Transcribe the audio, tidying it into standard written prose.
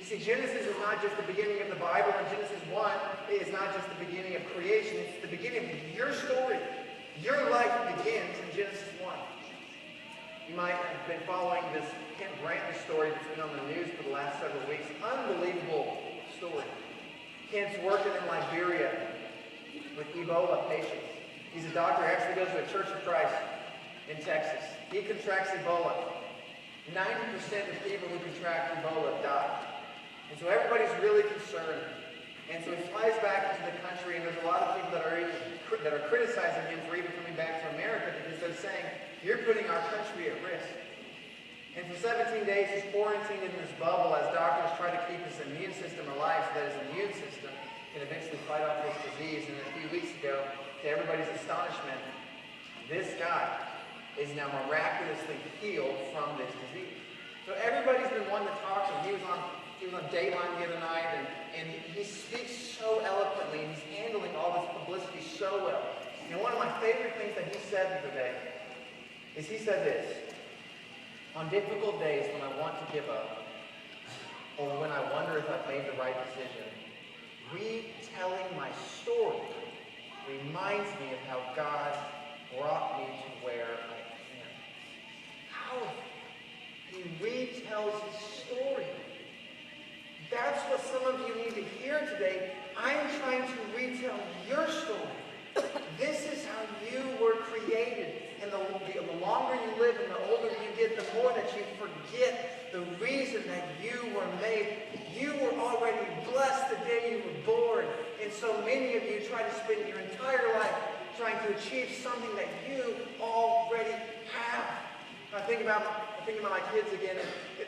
You see, Genesis is not just the beginning of the Bible, and Genesis 1 is not just the beginning of creation. It's the beginning of your story. Your life begins in Genesis 1. You might have been following this Kent Brantley story that's been on the news for the last several weeks. Unbelievable story. Kent's working in Liberia with Ebola patients. He's a doctor, actually goes to a Church of Christ in Texas. He contracts Ebola. 90% of people who contract Ebola die. And so everybody's really concerned. And so he flies back into the country, and there's a lot of people that are criticizing him for even coming back to America because they're saying, you're putting our country at risk. And for 17 days, he's quarantined in this bubble as doctors try to keep his immune system alive so that his immune system can eventually fight off this disease. And a few weeks ago, to everybody's astonishment, this guy is now miraculously healed from this disease. So everybody's been wanting to talk to him. He was on Dateline the other night, and he speaks so eloquently, and he's handling all this publicity so well. And one of my favorite things that he said the other day is he said this: on difficult days when I want to give up, or when I wonder if I've made the right decision, retelling my story reminds me of how God brought me to where I am. Powerful. He retells his story. That's what some of you need to hear today. I'm trying to retell your story. This is how you were created. And the longer you live and the older you get, the more that you forget the reason that you were made. You were already blessed the day you were born. And so many of you try to spend your entire life trying to achieve something that you already have. I think about my kids again, and